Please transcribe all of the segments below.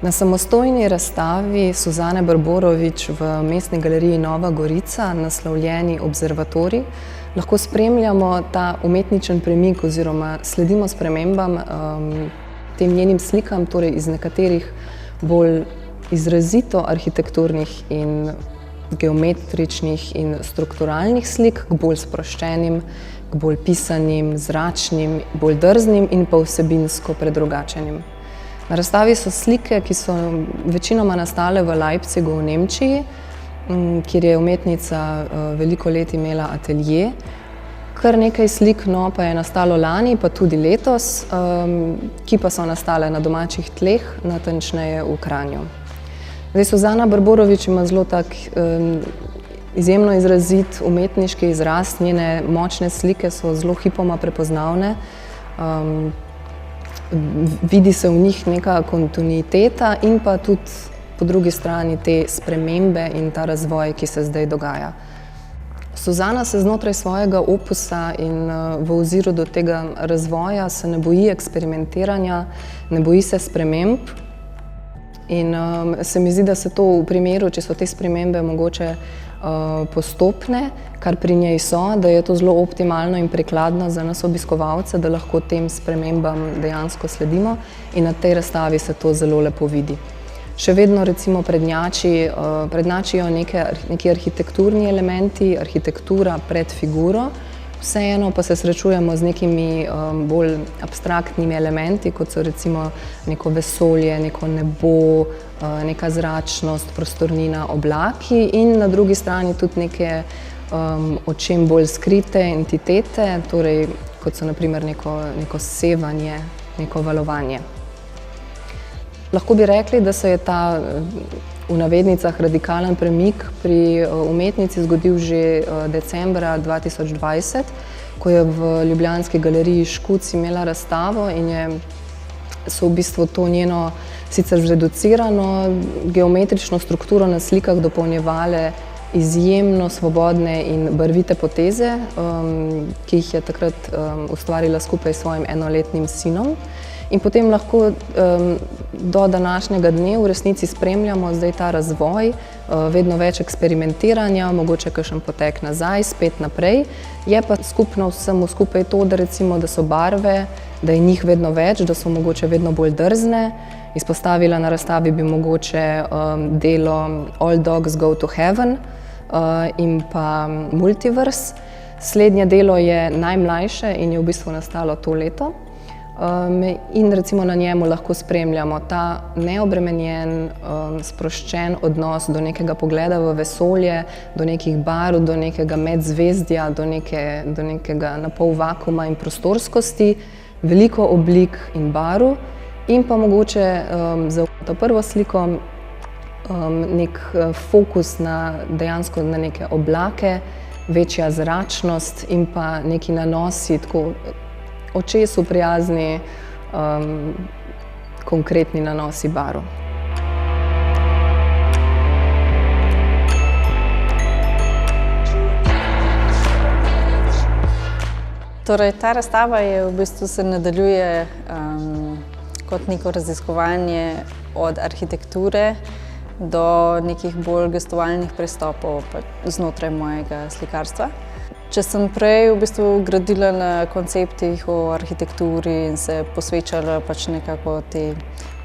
Na samostojni razstavi Suzane Brborović v Mestni galeriji Nova Gorica, naslovljeni Observatorij, lahko spremljamo ta umetničen premik oziroma sledimo spremembam tem njenim slikam, torej iz nekaterih bolj izrazito arhitekturnih in geometričnih in strukturalnih slik k bolj sproščenim, k bolj pisanim, zračnim, bolj drznim in pa vsebinsko predrugačenim. Na razstavi so slike, ki so večinoma nastale v Leipzigu v Nemčiji, kjer je umetnica veliko let imela atelje. Kar nekaj slik pa je nastalo lani, pa tudi letos, ki pa so nastale na domačih tleh, natančneje v Kranju. Suzana Brborović ima zelo tak izjemno izrazit umetniški izraz, njene močne slike so zelo hipoma prepoznavne. Vidi se v njih neka kontinuiteta in pa tudi po drugi strani te spremembe in ta razvoj, ki se zdaj dogaja. Suzana se znotraj svojega opusa in v oziru do tega razvoja se ne boji eksperimentiranja, ne boji se sprememb. In se mi zdi, da se to v primeru, če so te spremembe mogoče postopne, kar pri njej so, da je to zelo optimalno in prikladno za nas obiskovalce, da lahko tem spremembam dejansko sledimo in na tej razstavi se to zelo lepo vidi. Še vedno recimo prednjačijo neki arhitekturni elementi, arhitektura pred figuro, vseeno pa se srečujemo z nekimi bolj abstraktnimi elementi, kot so recimo neko vesolje, neko nebo, neka zračnost, prostornina, oblaki in na drugi strani tudi neke očem bolj skrite entitete, torej kot so na primer neko sevanje, neko valovanje. Lahko bi rekli, da se je ta v navednicah radikalen premik pri umetnici zgodil že decembra 2020, ko je v ljubljanski galeriji Škuc imela razstavo in so v bistvu to njeno sicer zreducirano geometrično strukturo na slikah dopolnjevale izjemno svobodne in barvite poteze, ki jih je takrat ustvarila skupaj s svojim enoletnim sinom. In potem lahko do današnjega dne v resnici spremljamo zdaj ta razvoj, vedno več eksperimentiranja, mogoče kakšen potek nazaj, spet naprej. Je pa skupno vsemu skupaj to, da recimo, da so barve, da je njih vedno več, da so mogoče vedno bolj drzne. Izpostavila na razstavi bi mogoče delo All Dogs Go to Heaven in pa Multiverse. Slednje delo je najmlajše in je v bistvu nastalo to leto. In recimo na njemu lahko spremljamo ta neobremenjen, sproščen odnos do nekega pogleda v vesolje, do nekih barv, do nekega medzvezdja, do nekega napol vakuma in prostorskosti, veliko oblik in barv in pa mogoče za to prvo sliko nek fokus dejansko na neke oblake, večja zračnost in pa neki nanosi, tako očesu prijazni, konkretni nanosi barv. Torej, ta razstava v bistvu se nadaljuje kot neko raziskovanje od arhitekture do nekih bolj gestualnih pristopov znotraj mojega slikarstva. Če sem prej v bistvu gradila na konceptih o arhitekturi in se posvečala nekako tej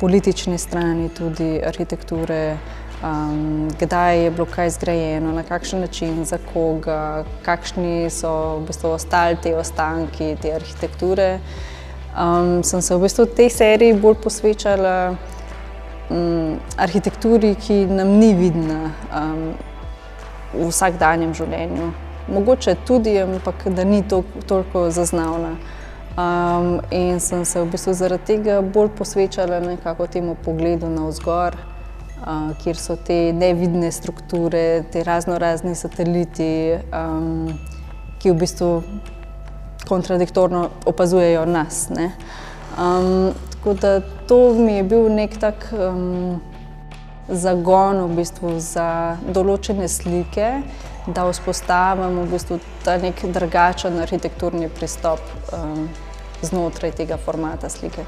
politični strani tudi arhitekture, kdaj je bilo kaj zgrajeno, na kakšen način, za koga, kakšni so v bistvu ostali te ostanki te arhitekture, sem se v bistvu tej seriji bolj posvečala arhitekturi, ki nam ni vidna v vsakdanjem življenju. Mogoče tudi, ampak da ni toliko zaznavna. In sem se v bistvu zaradi tega bolj posvečala nekako temu pogledu navzgor, kjer so te nevidne strukture, te raznorazni sateliti, ki v bistvu kontradiktorno opazujejo nas. Tako da to mi je bil nek tak zagon v bistvu za določene slike, da vzpostavim v bistvu ta nek drugačen arhitekturni pristop znotraj tega formata slike.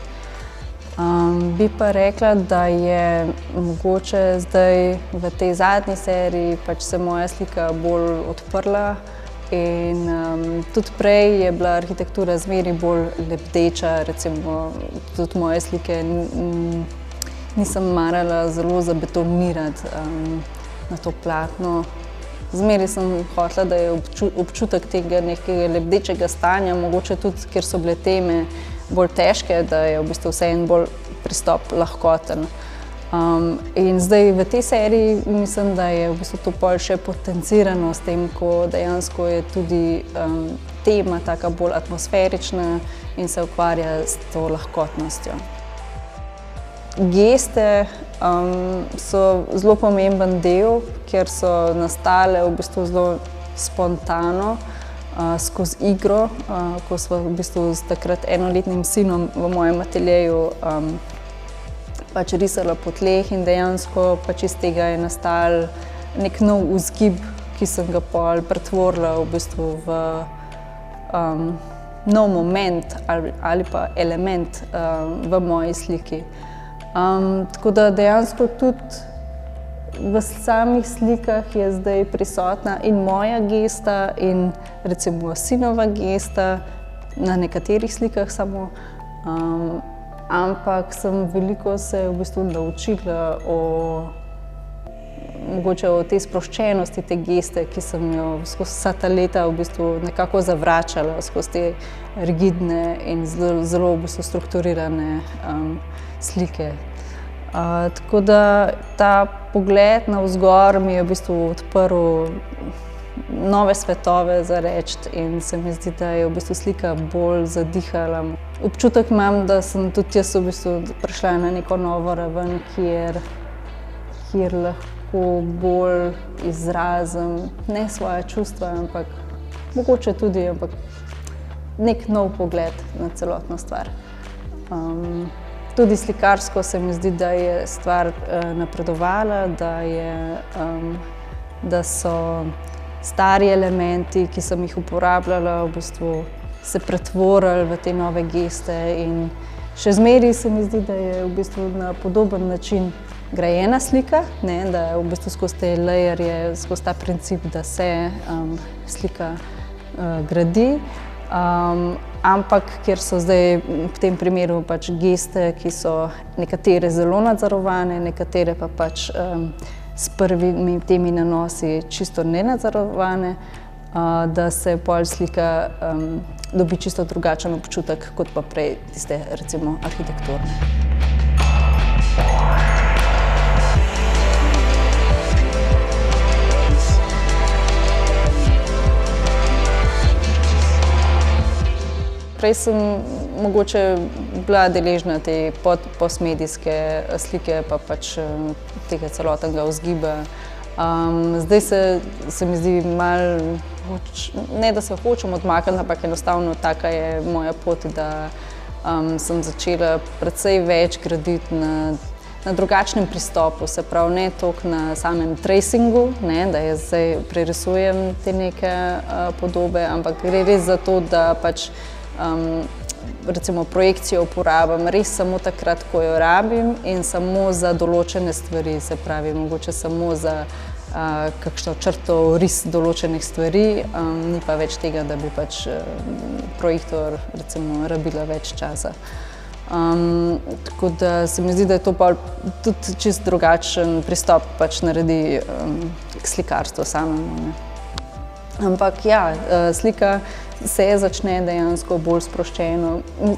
Bi pa rekla, da je mogoče zdaj v tej zadnji seriji pač se moja slika bolj odprla in tudi prej je bila arhitektura zmeraj bolj lebdeča, recimo tudi moje slike nisem marala zelo zabetonirati na to platno. Zmeraj sem hotela, da je občutek tega nekega lebdečega stanja, mogoče tudi, ker so bile teme bolj težke, da je v bistvu vseeno bolj pristop lahkoten. In zdaj v tej seriji mislim, da je v bistvu to pol še potencirano s tem, ko dejansko je tudi tema taka bolj atmosferična in se ukvarja s to lahkotnostjo. Geste so zelo pomemben del, ker so nastale v bistvu zelo spontano, skozi igro, ko sva v bistvu s takrat enoletnim sinom v mojem ateljeju pač risala po tleh in dejansko pač iz tega je nastal nek nov vzgib, ki sem ga pol pretvorila v bistvu v nov moment ali pa element v moji sliki. Tako da dejansko tudi v samih slikah je zdaj prisotna in moja gesta in recimo sinova gesta, na nekaterih slikah samo, ampak sem veliko se v bistvu naučila mogoče o tej sproščenosti te geste, ki sem jo skozi vsa ta leta v bistvu nekako zavračala skozi te rigidne in zelo v bistvu strukturirane slike. Tako da ta pogled navzgor mi je v bistvu odprl nove svetove za reči in se mi zdi, da je v bistvu slika bolj zadihala. Občutek imam, da sem tudi jaz v bistvu prišla na neko novo raven, kjer lahko bolj izrazim ne svoje čustva, ampak mogoče tudi nek nov pogled na celotno stvar. Tudi slikarsko se mi zdi, da je stvar napredovala, da so stari elementi, ki sem jih uporabljala, v bistvu se pretvorili v te nove geste in še zmeraj se mi zdi, da je v bistvu na podoben način grajena slika, da je v bistvu skozi te layerje, skozi ta princip, da se slika gradi. Ampak ker so zdaj v tem primeru pač geste, ki so nekatere zelo nadzorovane, nekatere pa pač s prvimi temi nanosi čisto nenadzorovane, da se pol slika dobi čisto drugačen občutek kot pa prej tiste recimo arhitekturne. Prej sem mogoče bila deležna te postmedijske slike pa pač tega celotnega vzgiba. Zdaj se mi zdi malo, ne da se hočem odmakniti, ampak enostavno taka je moja pot, da sem začela precej več graditi na drugačnem pristopu, se pravi ne toliko na samem tracingu, da jaz zdaj prerisujem te neke podobe, ampak gre res za to, da pač recimo projekcijo uporabim res samo takrat, ko jo rabim in samo za določene stvari, se pravi mogoče samo za kakšno črto, ris določenih stvari, ni pa več tega, da bi pač projektor recimo rabila več časa. Tako da se mi zdi, da je to pa tudi čisto drugačen pristop pač naredi k slikarstvu samemu. Ampak ja, slika se začne dejansko bolj sproščeno.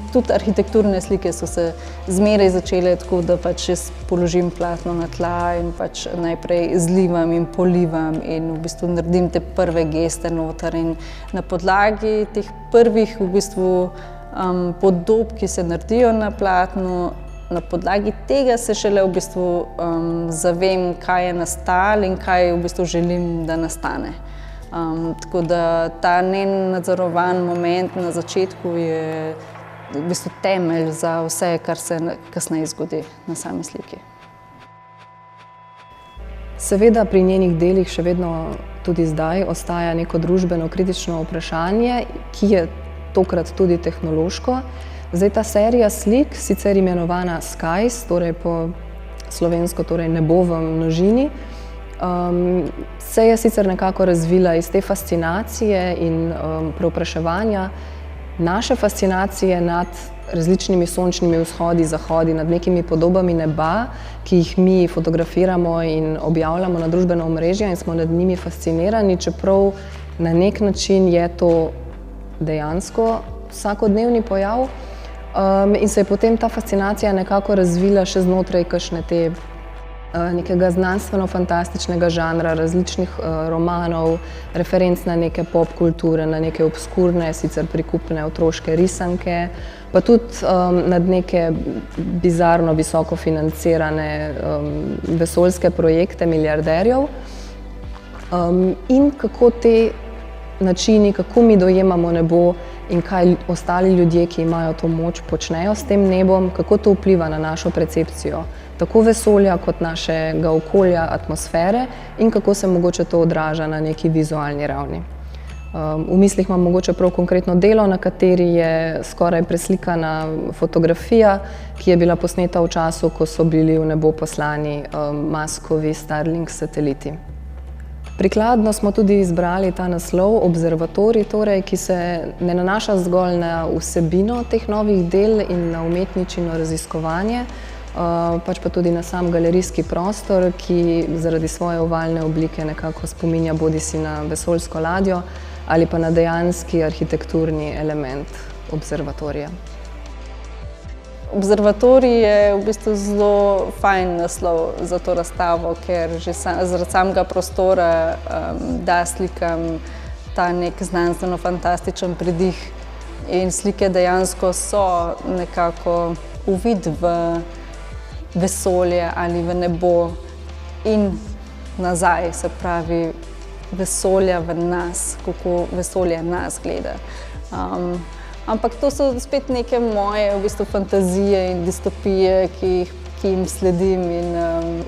Tudi arhitekturne slike so se zmeraj začele tako, da pač jaz položim platno na tla in pač najprej zlivam in polivam in v bistvu naredim te prve geste noter in na podlagi teh prvih v bistvu podob, ki se naredijo na platnu, na podlagi tega se šele v bistvu zavem, kaj je nastalo in kaj v bistvu želim, da nastane. Tako da ta nenadzorovan moment na začetku je v bistvu temelj za vse, kar se kasneje zgodi na sami sliki. Seveda pri njenih delih še vedno tudi zdaj ostaja neko družbeno kritično vprašanje, ki je tokrat tudi tehnološko. Zdaj, ta serija slik, sicer imenovana Skies, torej po slovensko torej nebo v množini, se je sicer nekako razvila iz te fascinacije in prevpraševanja naše fascinacije nad različnimi sončnimi vzhodi, zahodi, nad nekimi podobami neba, ki jih mi fotografiramo in objavljamo na družbena omrežja in smo nad njimi fascinirani, čeprav na nek način je to dejansko vsakodnevni pojav. In se je potem ta fascinacija nekako razvila še znotraj kakšne te nekega znanstveno-fantastičnega žanra, različnih romanov, referenc na neke pop kulture, na neke obskurne, sicer prikupne otroške risanke, pa tudi nad neke bizarno visoko financirane vesoljske projekte milijarderjev. In kako te načini, kako mi dojemamo nebo in kaj ostali ljudje, ki imajo to moč, počnejo s tem nebom, kako to vpliva na našo percepcijo tako vesolja kot našega okolja, atmosfere in kako se mogoče to odraža na neki vizualni ravni. V mislih imam mogoče prav konkretno delo, na kateri je skoraj preslikana fotografija, ki je bila posneta v času, ko so bili v nebo poslani Muskovi Starlink sateliti. Prikladno smo tudi izbrali ta naslov Observatorij, torej, ki se ne nanaša zgolj na vsebino teh novih del in na umetničino raziskovanje, pač pa tudi na sam galerijski prostor, ki zaradi svoje ovalne oblike nekako spominja bodisi na vesoljsko ladjo ali pa na dejanski arhitekturni element observatorija. Observatorij je v bistvu zelo fajn naslov za to razstavo, ker že zaradi samega prostora da slikam ta nek znanstveno-fantastičen pridih in slike dejansko so nekako uvid v vesolje ali v nebo in nazaj, se pravi vesolja v nas, kako vesolje nas gleda. Ampak to so spet neke moje v bistvu fantazije in distopije, ki jim sledim in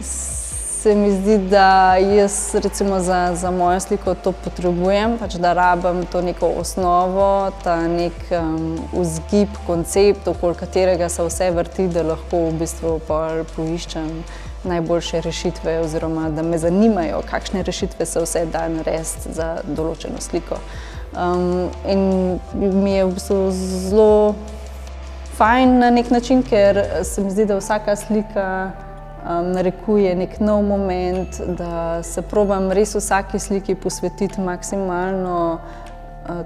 se mi zdi, da jaz recimo za mojo sliko to potrebujem, pač da rabim to neko osnovo, ta nek vzgib, koncept, okoli katerega se vse vrti, da lahko v bistvu poiščem najboljše rešitve oziroma da me zanimajo, kakšne rešitve se vse da narediti za določeno sliko. In mi je v bistvu zelo fajn na nek način, ker se mi zdi, da vsaka slika narekuje nek nov moment, da se probam res vsaki sliki posvetiti maksimalno,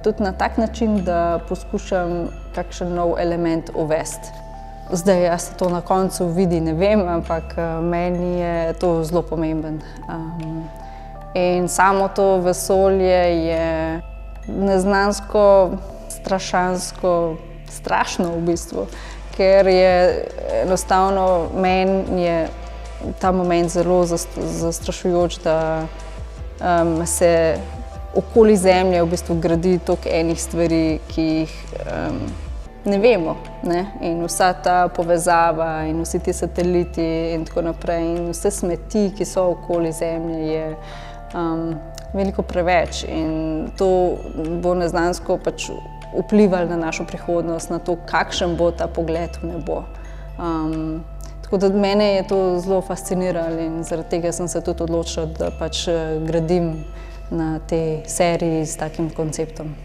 tudi na tak način, da poskušam kakšen nov element uvesti. Zdaj, jaz se to na koncu vidi, ne vem, ampak meni je to zelo pomemben. In samo to vesolje je neznansko, strašansko, strašno v bistvu, ker je enostavno meni je ta moment zelo zastrašujoč, da se okoli Zemlje v bistvu gradi toliko enih stvari, ki jih ne vemo, ne? In vsa ta povezava in vsi ti sateliti in tako naprej in vse smeti, ki so okoli Zemlje, je veliko preveč in to bo neznansko pač vplivalo na našo prihodnost, na to, kakšen bo ta pogled v nebo. Tako da mene je to zelo fasciniralo in zaradi tega sem se tudi odločila, da pač gradim na tej seriji s takim konceptom.